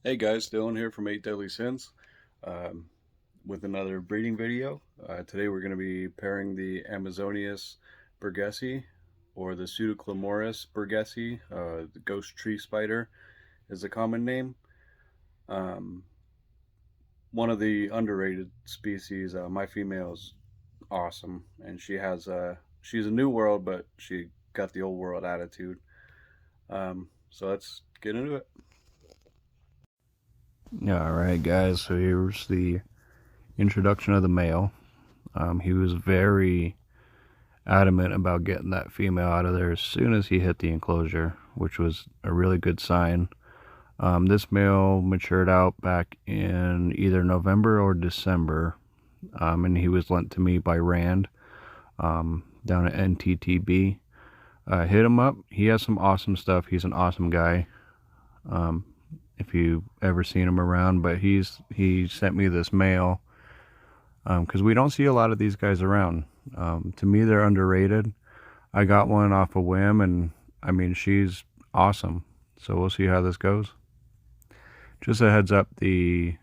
Hey guys, Dylan here from 8 Deadly Sins um, with another breeding video. Today we're going to be pairing the Amazonias burgessi or the Pseudoclamoris burgessi. The ghost tree spider is a common name. Um, One of the underrated species. My female is awesome, and she's a new world, but she got the old world attitude. So let's get into it. Alright guys, so here's the introduction of the male. He was very adamant about getting that female out of there as soon as he hit the enclosure, which was a really good sign. This male matured out back in either November or December, and he was lent to me by Rand down at NTTB. Hit him up. He has some awesome stuff. He's an awesome guy. If you've ever seen him around, but he sent me this male because we don't see a lot of these guys around. To me, they're underrated. I got one off a whim, and I mean, she's awesome. So we'll see how this goes. Just a heads up, the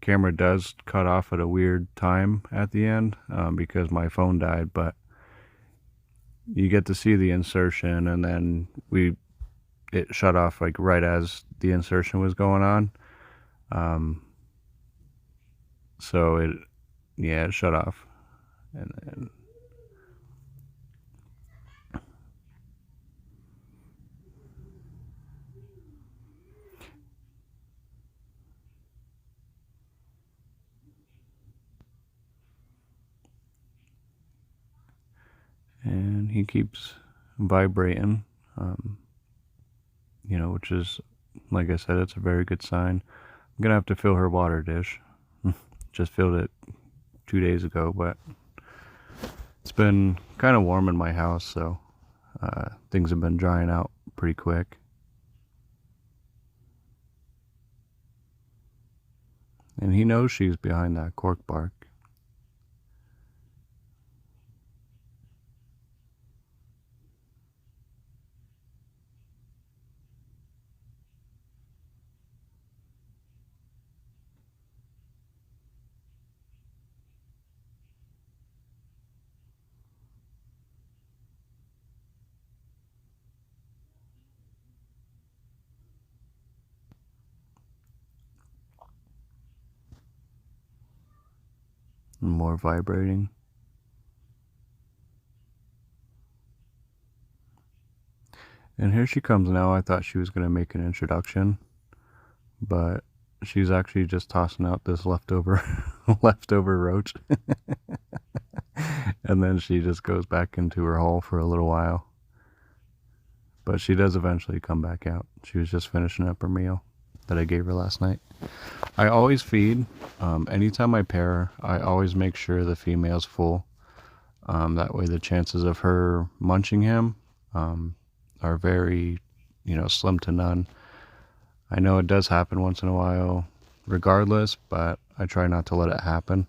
camera does cut off at a weird time at the end because my phone died, but you get to see the insertion, and then it shut off like right as the insertion was going on. So it shut off, and then he keeps vibrating, which is, like I said, it's a very good sign. I'm gonna have to fill her water dish. Just filled it 2 days ago, but it's been kind of warm in my house, so things have been drying out pretty quick. And he knows she's behind that cork bark. And more vibrating. And here she comes now. I thought she was going to make an introduction, but she's actually just tossing out this leftover roach. And then she just goes back into her hole for a little while. But she does eventually come back out. She was just finishing up her meal that I gave her last night. I always feed. Anytime I pair, I always make sure the female's full. That way the chances of her munching him are very, slim to none. I know it does happen once in a while regardless, but I try not to let it happen.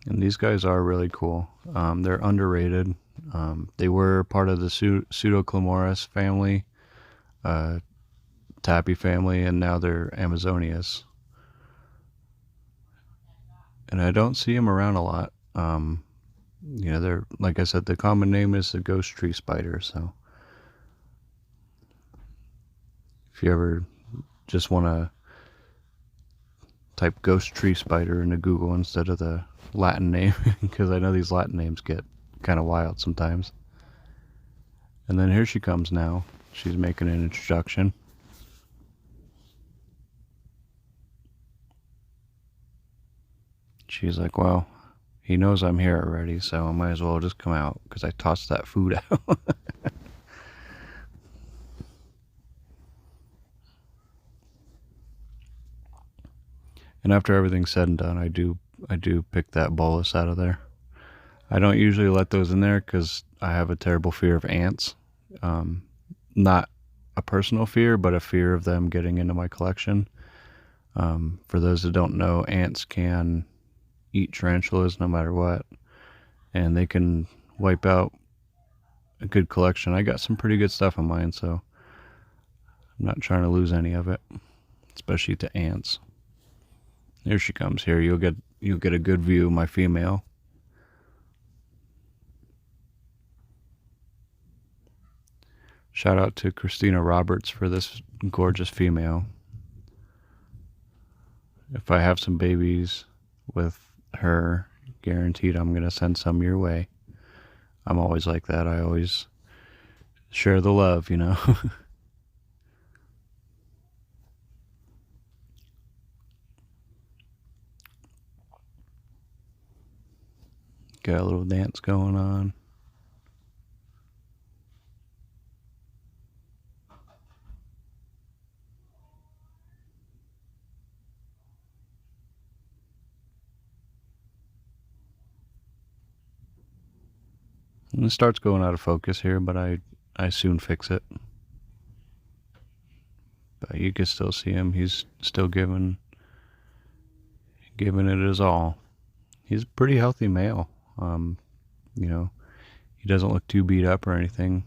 And these guys are really cool. They're underrated. They were part of the Pseudoclamoris family, Tappy family, and now they're Amazonias. And I don't see them around a lot. They're, like I said, the common name is the ghost tree spider. So if you ever just want to type ghost tree spider into Google instead of the Latin name, because I know these Latin names get kind of wild sometimes. And then here she comes now. She's making an introduction. She's like, well, he knows I'm here already, so I might as well just come out because I tossed that food out. And after everything's said and done, I do pick that bolus out of there. I don't usually let those in there because I have a terrible fear of ants. Not a personal fear, but a fear of them getting into my collection. For those that don't know, ants can eat tarantulas no matter what, and they can wipe out a good collection. I got some pretty good stuff in mine, so I'm not trying to lose any of it, especially to ants. Here she comes. Here, you'll get a good view of my female. Shout out to Christina Roberts for this gorgeous female. If I have some babies with her, guaranteed I'm going to send some your way. I'm always like that. I always share the love, you know. Got a little dance going on. And it starts going out of focus here, but I soon fix it. But you can still see him. He's still giving it his all. He's a pretty healthy male. You know, he doesn't look too beat up or anything.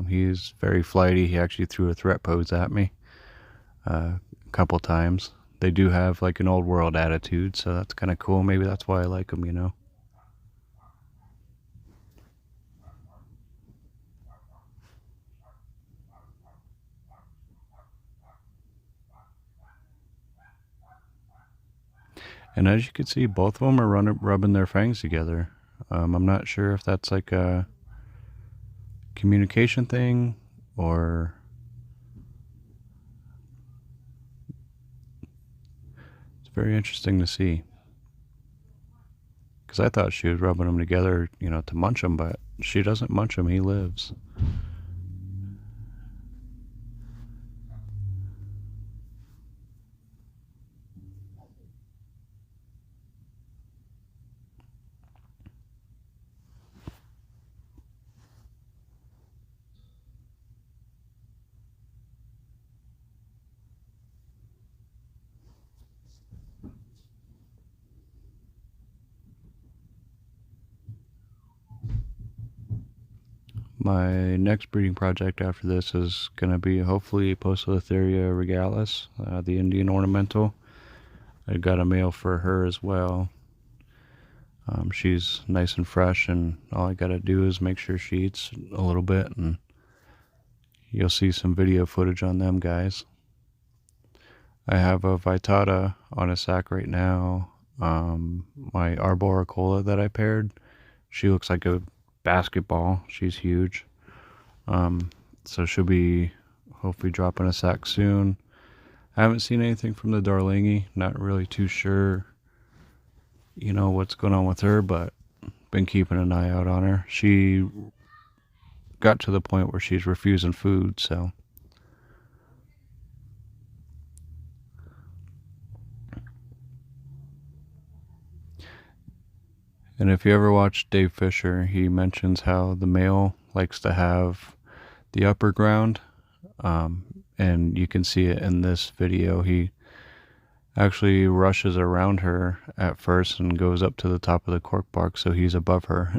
He's very flighty. He actually threw a threat pose at me a couple times. They do have like an old world attitude, so that's kind of cool. Maybe that's why I like them, you know. And as you can see, both of them are rubbing their fangs together. I'm not sure if that's like a communication thing or it's very interesting to see. Because I thought she was rubbing them together, you know, to munch them, but she doesn't munch him, he lives. My next breeding project after this is going to be hopefully Poecilotheria regalis, the Indian ornamental. I got a male for her as well. She's nice and fresh, and all I got to do is make sure she eats a little bit, and you'll see some video footage on them guys. I have a Vitata on a sack right now. My Arboricola that I paired, she looks like a basketball. She's huge. So she'll be hopefully dropping a sack soon. I haven't seen anything from the Darlingi. Not really too sure, you know, what's going on with her, but been keeping an eye out on her. She got to the point where she's refusing food, so. And if you ever watch Dave Fisher, he mentions how the male likes to have the upper ground, and you can see it in this video. He actually rushes around her at first and goes up to the top of the cork bark, so he's above her.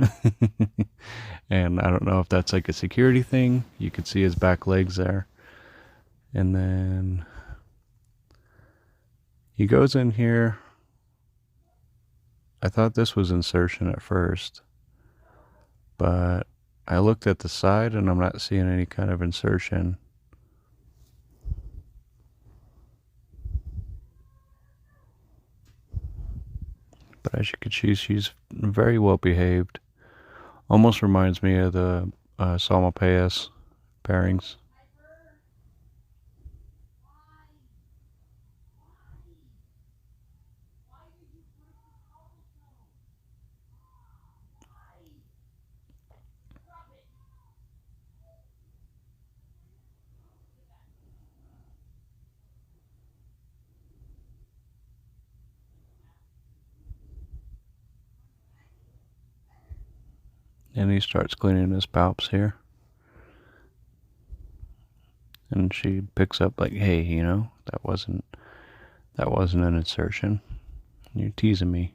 And I don't know if that's like a security thing. You can see his back legs there. And then he goes in here. I thought this was insertion at first, but I looked at the side and I'm not seeing any kind of insertion. But as you can see, she's very well behaved. Almost reminds me of the Salmopaeus pairings. And he starts cleaning his palps here. And she picks up like, hey, you know, that wasn't an insertion. You're teasing me.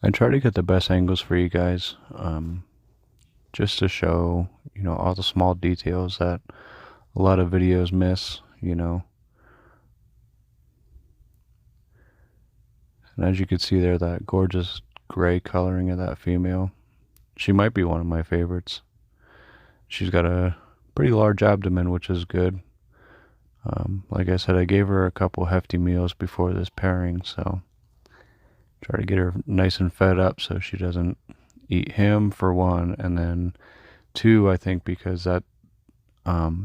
I try to get the best angles for you guys, just to show, you know, all the small details that a lot of videos miss, you know. And as you can see there, that gorgeous gray coloring of that female, she might be one of my favorites. She's got a pretty large abdomen, which is good. Like I said, I gave her a couple hefty meals before this pairing, so try to get her nice and fed up so she doesn't eat him, for one, and then two, I think because that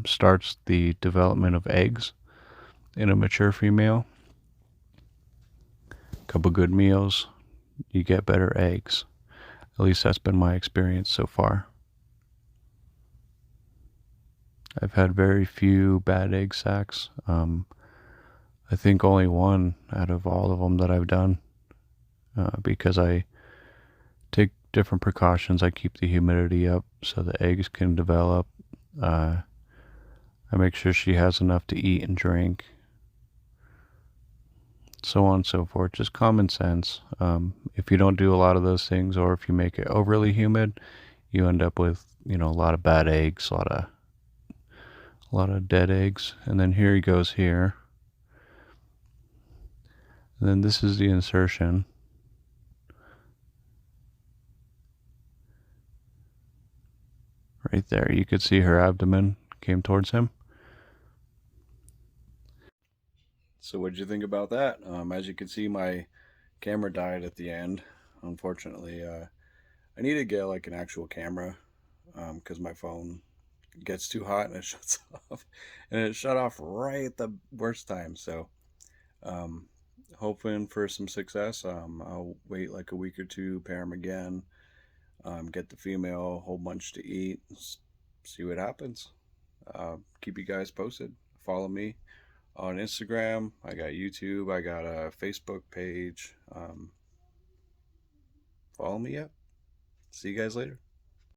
starts the development of eggs in a mature female. A couple good meals, you get better eggs. At least that's been my experience so far. I've had very few bad egg sacs. I think only one out of all of them that I've done, because I take different precautions. I keep the humidity up so the eggs can develop. I make sure she has enough to eat and drink, so on and so forth. Just common sense. If you don't do a lot of those things, or if you make it overly humid, you end up with, you know, a lot of bad eggs, a lot of dead eggs. And then here he goes here. And then this is the insertion. Right there, you could see her abdomen came towards him. So what did you think about that? As you can see, my camera died at the end, unfortunately. I need to get like an actual camera, because my phone gets too hot and it shuts off. And it shut off right at the worst time. So um, hoping for some success. I'll wait like a week or two, pair them again, get the female a whole bunch to eat, see what happens. Keep you guys posted. Follow me on Instagram. I got YouTube. I got a Facebook page. Follow me up. See you guys later.